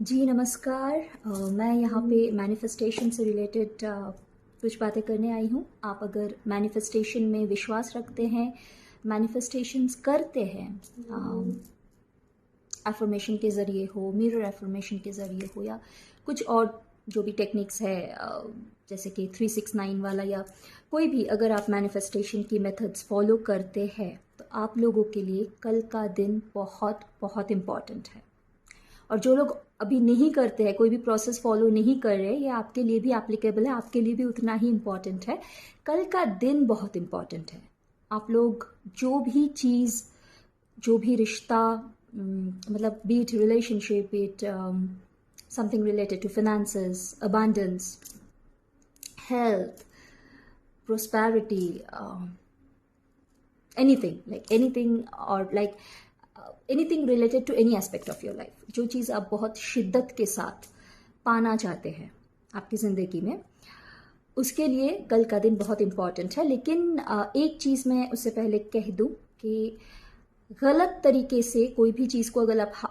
जी नमस्कार। मैं यहाँ पे मैनिफेस्टेशन से रिलेटेड कुछ बातें करने आई हूँ। आप अगर मैनिफेस्टेशन में विश्वास रखते हैं, मैनिफेस्टेशंस करते हैं, एफर्मेशन के ज़रिए हो, मिरर एफर्मेशन के ज़रिए हो, या कुछ और जो भी टेक्निक्स है, जैसे कि 369 वाला, या कोई भी, अगर आप मैनिफेस्टेशन की मेथड्स फॉलो करते हैं तो आप लोगों के लिए कल का दिन बहुत बहुत इम्पॉर्टेंट है। और जो लोग अभी नहीं करते हैं, कोई भी प्रोसेस फॉलो नहीं कर रहे, ये आपके लिए भी एप्लीकेबल है, आपके लिए भी उतना ही इम्पॉर्टेंट है। कल का दिन बहुत इम्पॉर्टेंट है। आप लोग जो भी चीज़, जो भी रिश्ता, मतलब be it relationship, be it something related to finances, abundance, health, prosperity, anything or anything related to any aspect of your life, जो चीज़ आप बहुत शिद्दत के साथ पाना चाहते हैं आपकी ज़िंदगी में, उसके लिए कल का दिन बहुत इम्पॉर्टेंट है। लेकिन एक चीज़ मैं उससे पहले कह दूं कि गलत तरीके से कोई भी चीज़ को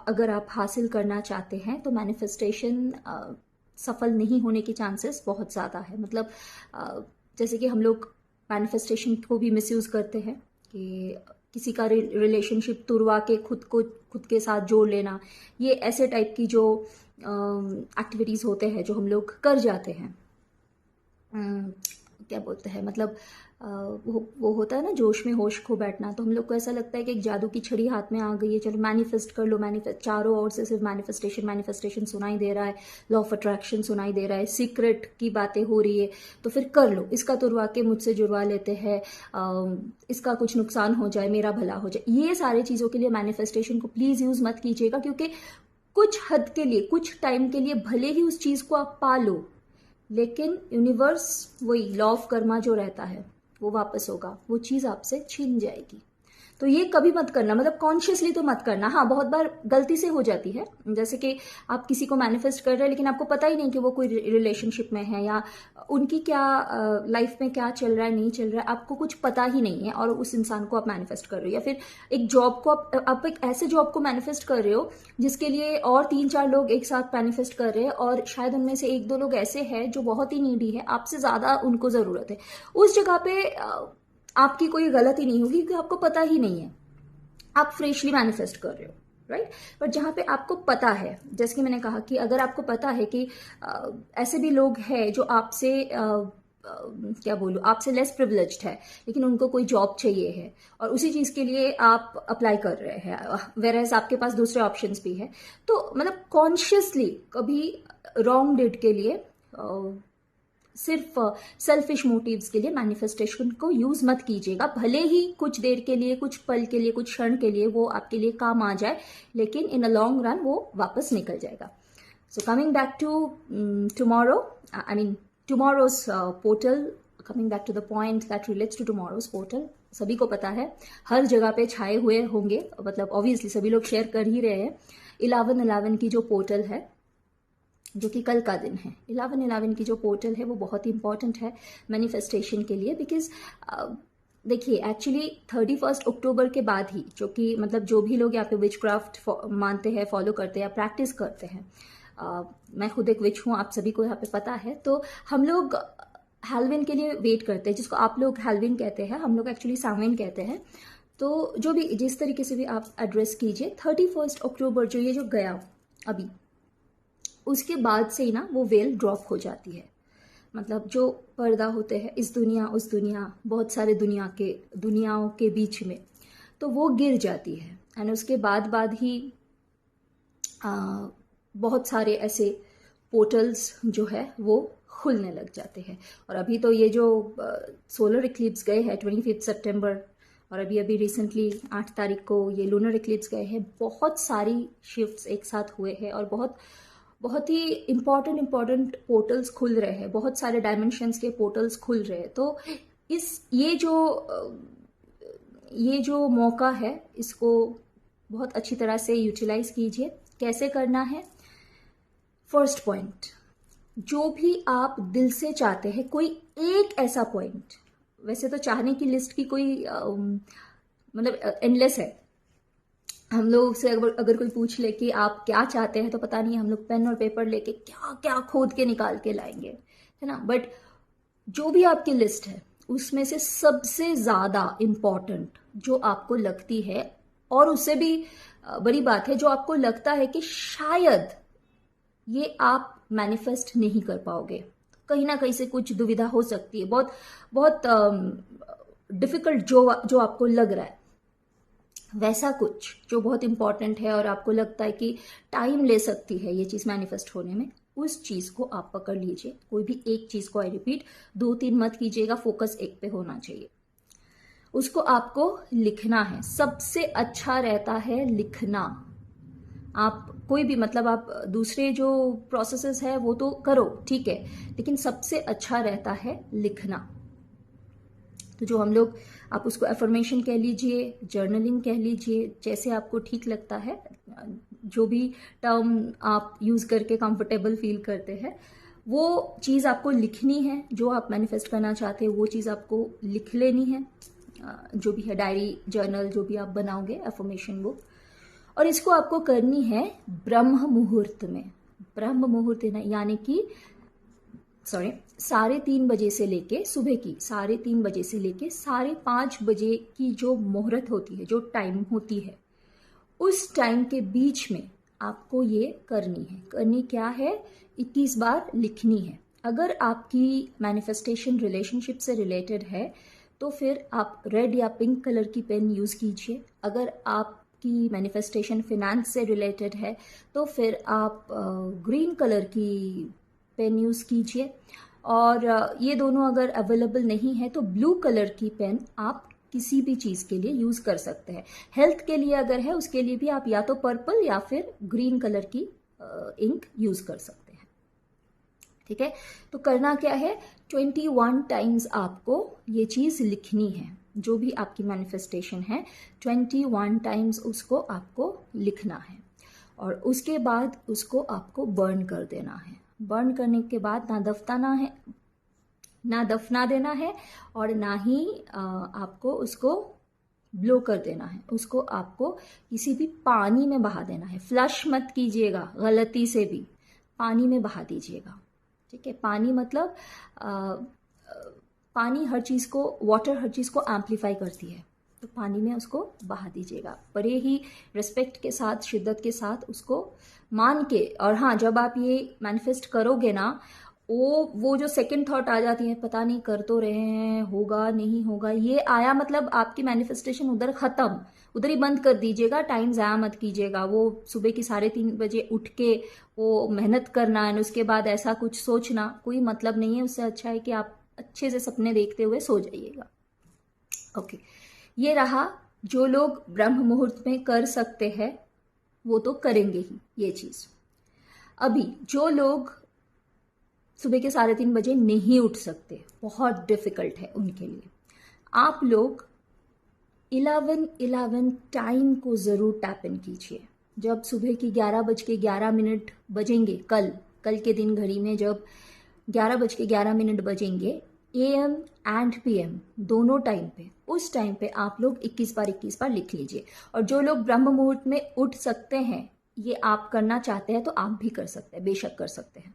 अगर आप हासिल करना चाहते हैं तो मैनिफेस्टेशन सफल नहीं होने के चांसेस बहुत ज़्यादा है। मतलब जैसे कि हम लोग मैनिफेस्टेशन को भी मिसयूज़ करते हैं कि किसी का रिलेशनशिप तुड़वा के खुद के साथ जोड़ लेना, ये ऐसे टाइप की जो एक्टिविटीज़ होते हैं जो हम लोग कर जाते हैं। क्या बोलते हैं, मतलब वो होता है ना, जोश में होश खो बैठना। तो हम लोग को ऐसा लगता है कि एक जादू की छड़ी हाथ में आ गई है, चलो मैनिफेस्ट कर लो, मैनिफेस्ट, चारों ओर से सिर्फ मैनिफेस्टेशन सुनाई दे रहा है, लॉ ऑफ अट्रैक्शन सुनाई दे रहा है, सीक्रेट की बातें हो रही है, तो फिर कर लो, इसका तुड़वा के मुझसे जुड़वा लेते हैं, इसका कुछ नुकसान हो जाए, मेरा भला हो जाए। ये सारी चीज़ों के लिए मैनिफेस्टेशन को प्लीज़ यूज़ मत कीजिएगा, क्योंकि कुछ हद के लिए, कुछ टाइम के लिए भले ही उस चीज़ को आप पा लो, लेकिन यूनिवर्स, वही लॉ ऑफ कर्मा जो रहता है वो वापस होगा, वो चीज़ आपसे छीन जाएगी। तो ये कभी मत करना, मतलब कॉन्शियसली तो मत करना। हाँ, बहुत बार गलती से हो जाती है, जैसे कि आप किसी को मैनिफेस्ट कर रहे हैं लेकिन आपको पता ही नहीं कि वो कोई रिलेशनशिप में है, या उनकी क्या लाइफ में क्या चल रहा है, नहीं चल रहा है, आपको कुछ पता ही नहीं है, और उस इंसान को आप मैनिफेस्ट कर रहे हो। या फिर एक जॉब को आप एक ऐसे जॉब को मैनिफेस्ट कर रहे हो जिसके लिए और 3-4 लोग एक साथ मैनिफेस्ट कर रहे हैं, और शायद उनमें से 1-2 लोग ऐसे हैं जो बहुत ही नीडी है, आपसे ज़्यादा उनको ज़रूरत है। उस जगह पे आपकी कोई गलती नहीं होगी, क्योंकि आपको पता ही नहीं है, आप फ्रेशली मैनिफेस्ट कर रहे हो, राइट। बट जहाँ पे आपको पता है, जैसे कि मैंने कहा कि अगर आपको पता है कि ऐसे भी लोग हैं जो आपसे क्या बोलूँ, आपसे लेस प्रिविलेज्ड है, लेकिन उनको कोई जॉब चाहिए है और उसी चीज़ के लिए आप अप्लाई कर रहे हैं, वेरएज आपके पास दूसरे ऑप्शंस भी है, तो मतलब कॉन्शियसली कभी रॉन्ग डेट के लिए, सिर्फ सेल्फिश मोटिव्स के लिए मैनिफेस्टेशन को यूज मत कीजिएगा। भले ही कुछ देर के लिए, कुछ पल के लिए, कुछ क्षण के लिए वो आपके लिए काम आ जाए, लेकिन इन अ लॉन्ग रन वो वापस निकल जाएगा। So coming back to tomorrow, I mean tomorrow's portal, coming back to the point that relates to tomorrow's portal, सभी को पता है, हर जगह पे छाए हुए होंगे, मतलब ऑब्वियसली सभी लोग शेयर कर ही रहे हैं। 11/11 की जो पोर्टल है, जो कि कल का दिन है, 11/11 की जो पोर्टल है वो बहुत ही इंपॉर्टेंट है मैनिफेस्टेशन के लिए। बिकॉज देखिए, एक्चुअली 31 अक्टूबर के बाद ही, जो कि मतलब जो भी लोग यहाँ पे विच क्राफ्ट मानते हैं, फॉलो करते हैं या प्रैक्टिस करते हैं, मैं खुद एक विच हूँ, आप सभी को यहाँ पे पता है, तो हम लोग हैलोवीन के लिए वेट करते हैं, जिसको आप लोग हैलोवीन कहते हैं, हम लोग एक्चुअली सैमविन कहते हैं। तो जो भी, जिस तरीके से भी आप एड्रेस कीजिए, 31 अक्टूबर जो ये जो गया अभी, उसके बाद से ही ना वो वेल ड्रॉप हो जाती है। मतलब जो पर्दा होते हैं इस दुनिया उस दुनिया, बहुत सारे दुनियाओं के बीच में, तो वो गिर जाती है। एंड उसके बाद ही बहुत सारे ऐसे पोर्टल्स जो है वो खुलने लग जाते हैं। और अभी तो ये जो सोलर इक्लिप्स गए हैं 25 सितंबर, और अभी अभी रिसेंटली 8 तारीख को ये लूनर इक्लिप्स गए हैं, बहुत सारी शिफ्ट्स एक साथ हुए हैं और बहुत बहुत ही इम्पॉर्टेंट पोर्टल्स खुल रहे हैं, बहुत सारे डायमेंशंस के पोर्टल्स खुल रहे हैं। तो ये जो मौका है, इसको बहुत अच्छी तरह से यूटिलाइज कीजिए। कैसे करना है? फर्स्ट पॉइंट, जो भी आप दिल से चाहते हैं, कोई एक ऐसा पॉइंट, वैसे तो चाहने की लिस्ट की कोई मतलब एंडलेस है, हम लोग से अगर कोई पूछ ले कि आप क्या चाहते हैं, तो पता नहीं हम लोग पेन और पेपर लेके क्या क्या खोद के निकाल के लाएंगे, है ना। बट जो भी आपकी लिस्ट है उसमें से सबसे ज़्यादा इम्पॉर्टेंट जो आपको लगती है, और उससे भी बड़ी बात है जो आपको लगता है कि शायद ये आप मैनिफेस्ट नहीं कर पाओगे, कहीं ना कहीं से कुछ दुविधा हो सकती है, बहुत बहुत डिफिकल्ट जो आपको लग रहा है, वैसा कुछ जो बहुत इंपॉर्टेंट है और आपको लगता है कि टाइम ले सकती है ये चीज़ मैनिफेस्ट होने में, उस चीज़ को आप पकड़ लीजिए। कोई भी एक चीज़ को, आई रिपीट, 2-3 मत कीजिएगा, फोकस एक पे होना चाहिए। उसको आपको लिखना है। सबसे अच्छा रहता है लिखना। आप कोई भी, मतलब आप दूसरे जो प्रोसेसेस है वो तो करो, ठीक है, लेकिन सबसे अच्छा रहता है लिखना। तो जो हम लोग, आप उसको एफर्मेशन कह लीजिए, जर्नलिंग कह लीजिए, जैसे आपको ठीक लगता है, जो भी टर्म आप यूज़ करके कंफर्टेबल फील करते हैं, वो चीज़ आपको लिखनी है। जो आप मैनिफेस्ट करना चाहते हैं वो चीज़ आपको लिख लेनी है, जो भी है, डायरी, जर्नल, जो भी आप बनाओगे, एफर्मेशन बुक। और इसको आपको करनी है ब्रह्म मुहूर्त में। ब्रह्म मुहूर्त यानी कि 3:30 से लेके, सुबह की 3:30 से लेके 5:30 की जो मुहूर्त होती है, जो टाइम होती है, उस टाइम के बीच में आपको ये करनी है। करनी क्या है? 21 बार लिखनी है। अगर आपकी मैनिफेस्टेशन रिलेशनशिप से रिलेटेड है तो फिर आप रेड या पिंक कलर की पेन यूज़ कीजिए। अगर आपकी मैनिफेस्टेशन फिनेंस से रिलेटेड है तो फिर आप ग्रीन कलर की पेन यूज़ कीजिए। और ये दोनों अगर अवेलेबल नहीं है तो ब्लू कलर की पेन आप किसी भी चीज़ के लिए यूज़ कर सकते हैं। हेल्थ के लिए अगर है उसके लिए भी आप या तो पर्पल या फिर ग्रीन कलर की इंक यूज़ कर सकते हैं, ठीक है। तो करना क्या है, 21 टाइम्स आपको ये चीज़ लिखनी है। जो भी आपकी मैनिफेस्टेशन है, 21 टाइम्स उसको आपको लिखना है, और उसके बाद उसको आपको बर्न कर देना है। बर्न करने के बाद ना दफना देना है और ना ही आपको उसको ब्लो कर देना है। उसको आपको किसी भी पानी में बहा देना है। फ्लश मत कीजिएगा, गलती से भी पानी में बहा दीजिएगा, ठीक है। पानी मतलब पानी हर चीज़ को, वाटर हर चीज़ को एम्पलीफाई करती है, तो पानी में उसको बहा दीजिएगा, बड़े ही रिस्पेक्ट के साथ, शिद्दत के साथ उसको मान के। और हाँ, जब आप ये मैनिफेस्ट करोगे ना, वो जो सेकंड थॉट आ जाती है, पता नहीं कर तो रहे हैं, होगा नहीं होगा, ये आया मतलब आपकी मैनिफेस्टेशन उधर खत्म, उधर ही बंद कर दीजिएगा। टाइम ज़ाया मत कीजिएगा। वो सुबह की 3:30 उठ के वो मेहनत करना है, उसके बाद ऐसा कुछ सोचना कोई मतलब नहीं है। उससे अच्छा है कि आप अच्छे से सपने देखते हुए सो जाइएगा। ओके, ये रहा। जो लोग ब्रह्म मुहूर्त में कर सकते हैं वो तो करेंगे ही ये चीज़। अभी जो लोग सुबह के 3:30 नहीं उठ सकते, बहुत डिफिकल्ट है उनके लिए, आप लोग 11:11 टाइम को ज़रूर टैप इन कीजिए। जब सुबह की 11:11 बजेंगे, कल के दिन घड़ी में जब 11:11 बजेंगे, AM एंड PM दोनों टाइम पे, उस टाइम पे आप लोग 21 बार लिख लीजिए। और जो लोग ब्रह्म मुहूर्त में उठ सकते हैं, ये आप करना चाहते हैं तो आप भी कर सकते हैं, बेशक कर सकते हैं।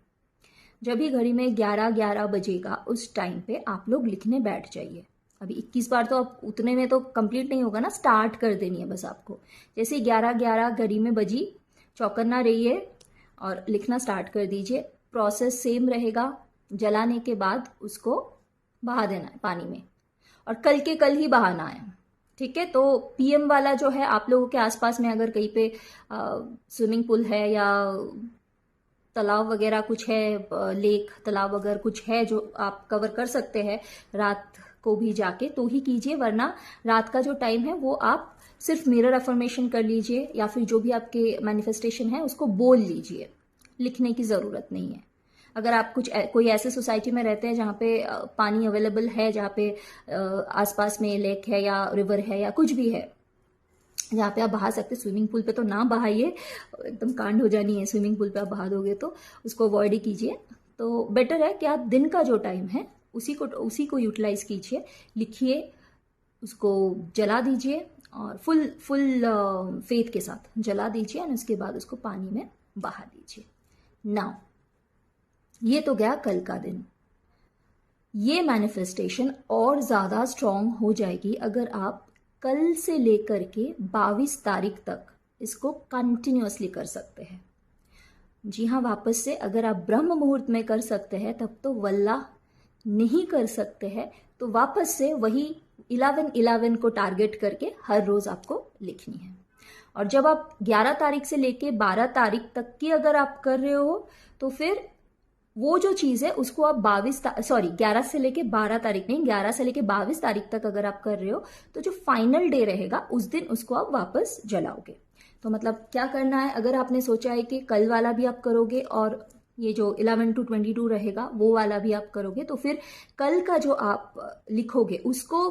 जब भी घड़ी में 11:11 बजेगा, उस टाइम पे आप लोग लिखने बैठ जाइए। अभी 21 बार तो आप उतने में तो कंप्लीट नहीं होगा ना, स्टार्ट कर देनी है बस आपको। जैसे 11:11 घड़ी में बजी, चौकन्ना रहिए और लिखना स्टार्ट कर दीजिए। प्रोसेस सेम रहेगा। जलाने के बाद उसको बहा देना है पानी में, और कल के कल ही बहाना है, ठीक है। तो PM वाला जो है, आप लोगों के आसपास में अगर कहीं पे स्विमिंग पूल है या तालाब वगैरह कुछ है, लेक तालाब अगर कुछ है जो आप कवर कर सकते हैं रात को भी जाके, तो ही कीजिए। वरना रात का जो टाइम है वो आप सिर्फ मिरर अफर्मेशन कर लीजिए, या फिर जो भी आपके मैनिफेस्टेशन है उसको बोल लीजिए, लिखने की ज़रूरत नहीं है। अगर आप कोई ऐसे सोसाइटी में रहते हैं जहाँ पे पानी अवेलेबल है, जहाँ पे आसपास में लेक है या रिवर है या कुछ भी है जहाँ पे आप बहा सकते, स्विमिंग पूल पे तो ना बहाइए, एकदम कांड हो जानी है। स्विमिंग पूल पे आप बहा दोगे तो उसको अवॉइड ही कीजिए। तो बेटर है कि आप दिन का जो टाइम है उसी को यूटिलाइज कीजिए, लिखिए, उसको जला दीजिए और फुल फेथ के साथ जला दीजिए और उसके बाद उसको पानी में बहा दीजिए। नाउ ये तो गया कल का दिन। ये मैनिफेस्टेशन और ज़्यादा स्ट्रॉन्ग हो जाएगी अगर आप कल से लेकर के 22 तारीख तक इसको कंटिन्यूअसली कर सकते हैं। जी हाँ, वापस से अगर आप ब्रह्म मुहूर्त में कर सकते हैं तब तो वल्लाह, नहीं कर सकते हैं तो वापस से वही 11-11 को टारगेट करके हर रोज आपको लिखनी है। और जब आप 11 तारीख से लेके 12 तारीख तक की अगर आप कर रहे हो तो फिर वो जो चीज है उसको आप 11 से लेके 12 तारीख नहीं, 11 से लेके 22 तारीख तक अगर आप कर रहे हो तो जो फाइनल डे रहेगा उस दिन उसको आप वापस जलाओगे। तो मतलब क्या करना है, अगर आपने सोचा है कि कल वाला भी आप करोगे और ये जो 11 to 22 रहेगा वो वाला भी आप करोगे, तो फिर कल का जो आप लिखोगे उसको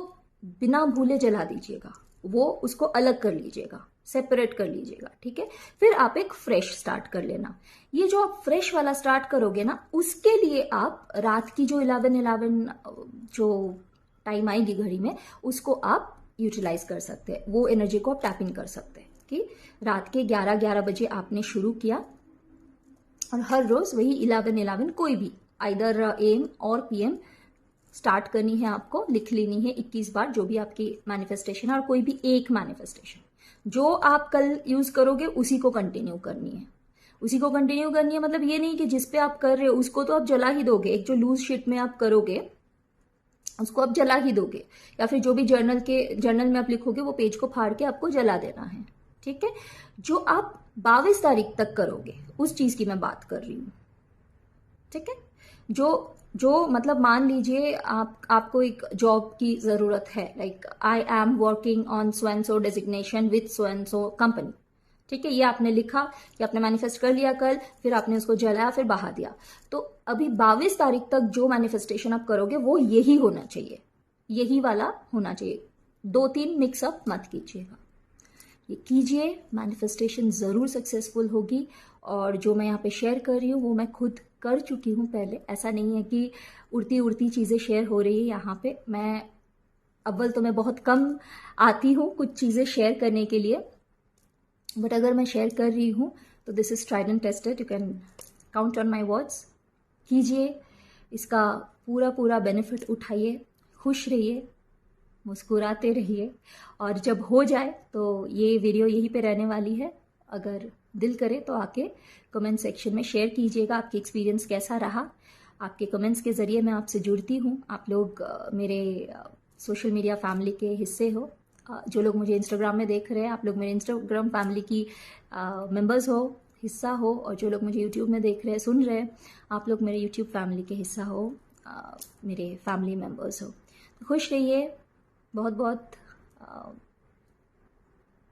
बिना भूले जला दीजिएगा, वो उसको अलग कर लीजिएगा, सेपरेट कर लीजिएगा, ठीक है। फिर आप एक फ्रेश स्टार्ट कर लेना। ये जो आप फ्रेश वाला स्टार्ट करोगे ना, उसके लिए आप रात की जो 11-11 जो टाइम आएगी घड़ी में उसको आप यूटिलाइज कर सकते हैं, वो एनर्जी को आप टैप इन कर सकते हैं कि रात के 11-11 बजे आपने शुरू किया और हर रोज वही 11-11 कोई भी आइदर AM और PM स्टार्ट करनी है, आपको लिख लेनी है 21 बार जो भी आपकी मैनिफेस्टेशन है, और कोई भी एक मैनिफेस्टेशन जो आप कल यूज करोगे उसी को कंटिन्यू करनी है। उसी को कंटिन्यू करनी है मतलब ये नहीं कि जिस पे आप कर रहे हो उसको तो आप जला ही दोगे, एक जो लूज शीट में आप करोगे उसको आप जला ही दोगे, या फिर जो भी जर्नल में आप लिखोगे वो पेज को फाड़ के आपको जला देना है, ठीक है। जो आप 22 तारीख तक करोगे उस चीज की मैं बात कर रही हूं, ठीक है। जो मतलब मान लीजिए आपको एक जॉब की जरूरत है, like I am working on so and so designation with so and so company, ठीक है। ये आपने लिखा कि आपने मैनिफेस्ट कर लिया कल, फिर आपने उसको जलाया फिर बहा दिया। तो अभी 22 तारीख तक जो मैनिफेस्टेशन आप करोगे वो यही होना चाहिए, यही वाला होना चाहिए, 2-3 मिक्सअप मत कीजिएगा। ये कीजिए, मैनिफेस्टेशन ज़रूर सक्सेसफुल होगी। और जो मैं यहाँ पे शेयर कर रही हूँ वो मैं खुद कर चुकी हूँ पहले, ऐसा नहीं है कि उड़ती उड़ती चीज़ें शेयर हो रही है यहाँ पे। मैं अव्वल तो मैं बहुत कम आती हूँ कुछ चीज़ें शेयर करने के लिए, बट अगर मैं शेयर कर रही हूँ तो this is tried and tested, you can count on my words. कीजिए, इसका पूरा बेनिफिट उठाइए, खुश रहिए, मुस्कुराते रहिए। और जब हो जाए तो ये वीडियो यहीं पे रहने वाली है, अगर दिल करे तो आके कमेंट सेक्शन में शेयर कीजिएगा आपकी एक्सपीरियंस कैसा रहा। आपके कमेंट्स के ज़रिए मैं आपसे जुड़ती हूँ, आप लोग मेरे सोशल मीडिया फैमिली के हिस्से हो। जो लोग मुझे इंस्टाग्राम में देख रहे हैं आप लोग मेरे इंस्टाग्राम फैमिली की मेंबर्स हो, हिस्सा हो, और जो लोग मुझे यूट्यूब में देख रहे हैं सुन रहे हैं आप लोग मेरे यूट्यूब फैमिली के हिस्सा हो, मेरे फैमिली मेंबर्स हो। तो खुश रहिए, बहुत बहुत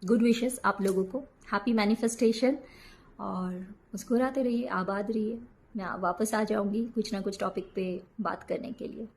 गुड विशेस आप लोगों को, हैप्पी मैनिफेस्टेशन, और मुस्कुराते रहिए, आबाद रहिए। मैं वापस आ जाऊंगी कुछ ना कुछ टॉपिक पे बात करने के लिए।